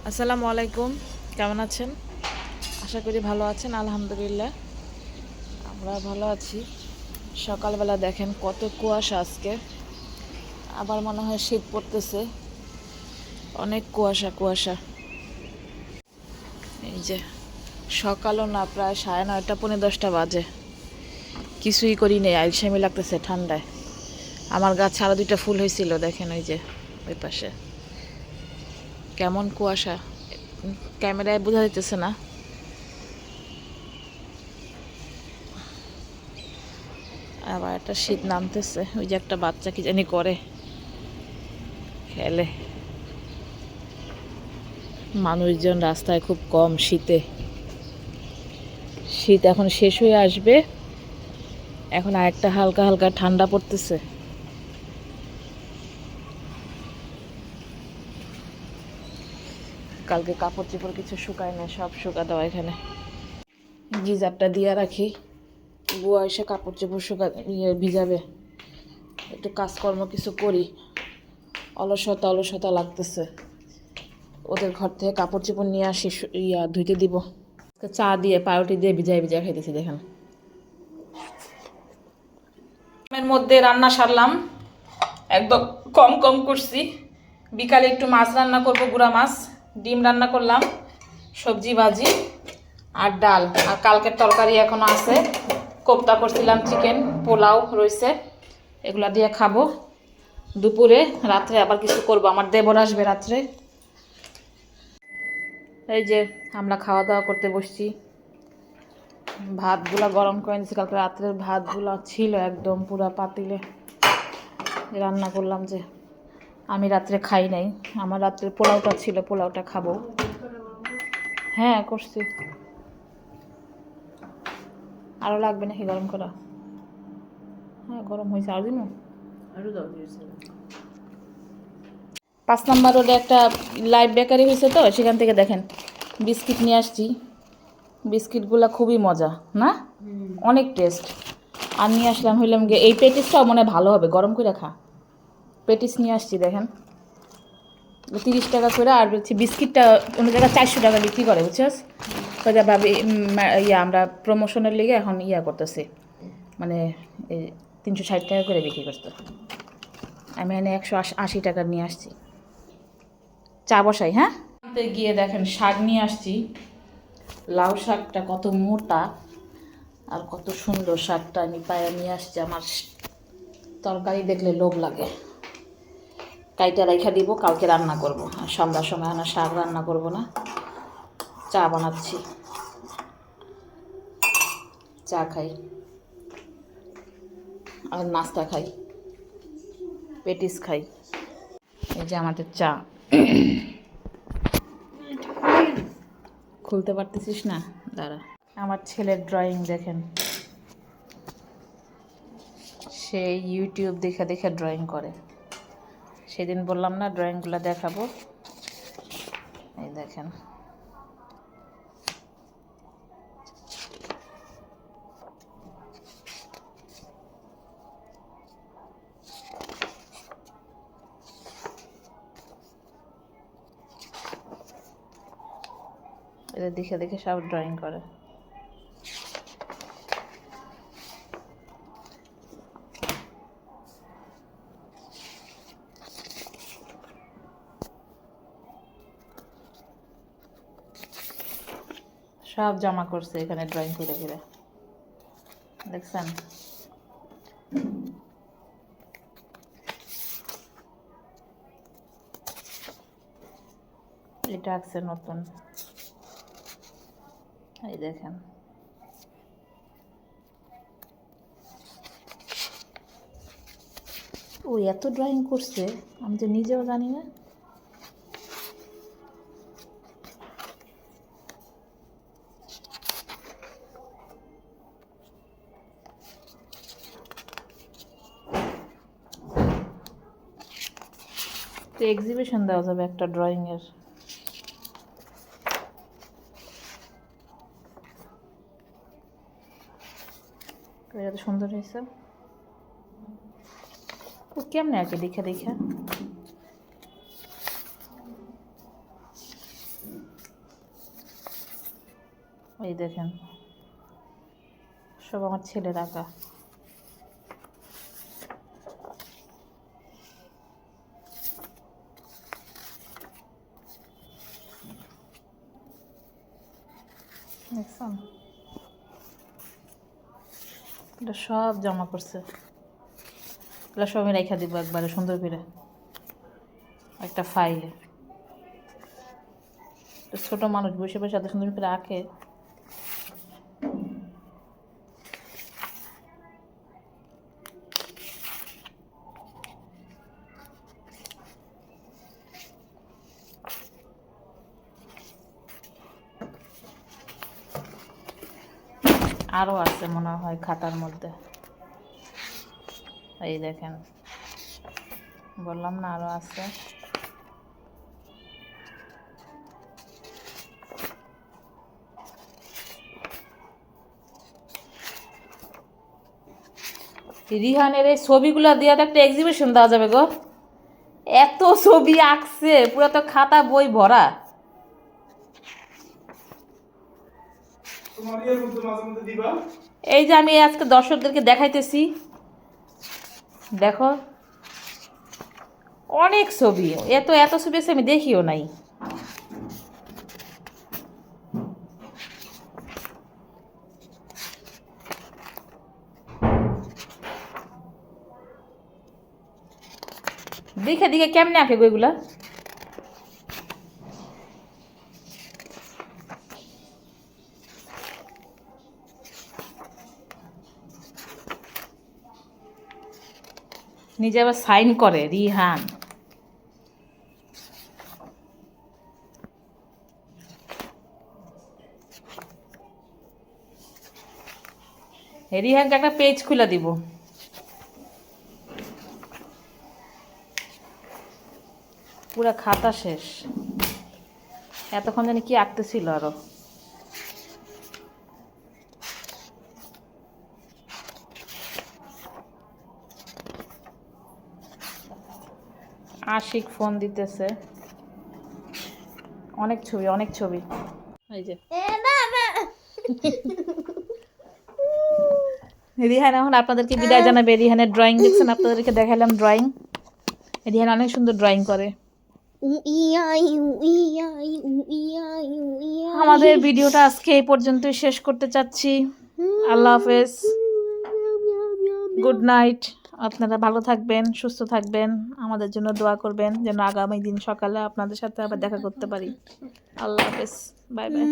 আসসালামু আলাইকুম, কেমন আছেন? আশা করি ভালো আছেন। আলহামদুলিল্লাহ আমরা ভালো আছি। সকালবেলা দেখেন কত কুয়াশা আজকে, আবার মনে হয় শীত পড়তেছে। অনেক কুয়াশা কুয়াশা। এই যে সকালও না, প্রায় 9:30 পৌনে 10টা বাজে, কিছুই করি নেই, আলসেমি লাগতেছে ঠান্ডায়। আমার গাছ আরো 2টা ফুল হয়েছিল, দেখেন ওই যে ওই পাশে কেমন কুয়াশা, ক্যামেরায় বোঝা যাইতেছে না। আবার একটা শীত নামতেছে, ওই যে একটা বাচ্চা কি জানি করে, খেলে। মানুষজন রাস্তায় খুব কম শীতে। শীত এখন শেষ হয়ে আসবে, এখন আরেকটা হালকা হালকা ঠান্ডা পড়তেছে। কালকে কাপড় চোপড় কিছু শুকায় না, সব শুকা দেওয়া এখানে। গিজারটা দিয়ে রাখি, বুয়া এসে কাপড় চোপড় ভিজাবে। একটু কাজকর্ম কিছু করি, অলসতা অলসতা লাগতেছে। ওদের ঘর থেকে কাপড় চোপড় নিয়ে আসি, ধুইতে দিব। চা দিয়ে পাউরুটি দিয়ে ভিজাই ভিজাই খাইতেছি দেখেন। এর মধ্যে রান্না সারলাম, একদম কম কম করছি। বিকালে একটু মাছ রান্না করব, গুঁড়া মাছ। ডিম রান্না করলাম, সবজি ভাজি আর ডাল। আর কালকের তরকারি এখনো আছে, কোপ্তা করছিলাম, চিকেন পোলাও রয়েছে, এগুলা দিয়ে খাবো দুপুরে। রাত্রে আবার কিছু করব, আমার দেবর আসবে রাত্রে। এই যে আমরা খাওয়া দাওয়া করতে বসছি। ভাতগুলা গরম করে নিয়েছি, কালকে রাত্রের ভাতগুলা ছিল একদম পুরা পাতিলে রান্না করলাম। যে আমি রাত্রে খাই নাই, আমার রাত্রে পোলাওটা ছিল, পোলাওটা খাবো। হ্যাঁ করছি। আরও লাগবে নাকি গরম করা? হ্যাঁ গরম হয়েছে, আরও দিন। 5 নম্বর রোডে একটা লাইভ বেকারি হয়েছে, তো সেখান থেকে দেখেন বিস্কিট নিয়ে আসছি। বিস্কিটগুলো খুবই মজা না, অনেক টেস্ট। আর নিয়ে আসলাম হইলাম গিয়ে এই পেটিসটাও মনে হয় ভালো হবে, গরম করে খা। পেটিস নিয়ে আসছি দেখেন, 30 টাকা করে। আর বলছি বিস্কিটটা অন্য জায়গায় 400 টাকা বিক্রি করে, বুঝছিস? তো যা ভাবি আমরা প্রমোশনের লিগে এখন করতেছি, মানে এই 360 টাকা করে বিক্রি করতে। আমি এনে 180 টাকা নিয়ে আসছি। চা বসাই, হ্যাঁ। গিয়ে দেখেন শাক নিয়ে আসছি। লাউ শাকটা কত মোটা আর কত সুন্দর, শাকটা আমি পায়ে নিয়ে আসছি। আমার তরকারি দেখলে লোভ লাগে। কাইটা রাইখা দিব, কালকে রান্না করব। আর সন্ধ্যার সময় না শাক রান্না করব না, চা বানাচ্ছি, চা খাই আর নাস্তা খাই, পেটিস খাই। এই যে আমাদের চা। খুলতে পারতেছিস না, দাঁড়া। আমার ছেলের ড্রয়িং দেখেন, সে ইউটিউব দেখে দেখে ড্রয়িং করে। সেদিন বললাম না ড্রয়িংগুলো দেখাবো, এই দেখেন। এটা দেখে দেখে সব ড্রয়িং করে। সব জমা করছে এখানে ড্রয়িং করে করে, দেখছেন? এটা আছে নতুন, এই দেখেন। ও এত ড্রয়িং করছে, আমি তো নিজেও জানি না। তো এক্সিবিশন দেওয়া যাবে একটা ড্রয়িংয়ের। এত সুন্দর হয়েছে। ও কেমনে আর কি দেখা দেখা। এই দেখেন সব আমার ছেলের আঁকা। দেখছেন এটা সব জমা করছে, এগুলো সব আমি রেখে দিব একবারে সুন্দর করে একটা ফাইলে। ছোট মানুষ বসে বসে এত সুন্দর করে আঁকে। আরও আছে মনে হয় খাতার মধ্যে, এই দেখেন বললাম না আরও আছে। রিহানের এই ছবিগুলো দিয়ে তো একটা এক্সিবিশন দেওয়া যাবে গো, এত ছবি আঁকছে পুরো তো খাতা বই ভরা। এই যে আমি আজকে দর্শকদেরকে দেখাইতেছি, দেখো অনেক ছবি, এত এত ছবি আছে আমি দেখিও নাই। দেখে দেখে কেমনে আঁকে গো এগুলা? নিজে আবার সাইন করে রিহান। রিহানকে একটা পেজ খুলে দিব। পুরা খাতা শেষ, এতক্ষণ জানি কি আঁকতেছিল আরো। আশিক ফোন দিতেছে, অনেক ছবি অনেক ছবি। এই যে রিহান এখন আপনাদেরকে বিদায় জানাবে। রিহানের ড্রয়িং দেখছেন, আপনাদেরকে দেখালাম ড্রয়িং। রিহান অনেক সুন্দর ড্রয়িং করে। আমাদের ভিডিওটা আজকে এই পর্যন্তই শেষ করতে চাচ্ছি। আল্লাহ হাফেজ, গুড নাইট। আপনারা ভালো থাকবেন, সুস্থ থাকবেন, আমাদের জন্য দোয়া করবেন যেন আগামী দিন সকালে আপনাদের সাথে আবার দেখা করতে পারি। আল্লাহ হাফেজ, বাই বাই।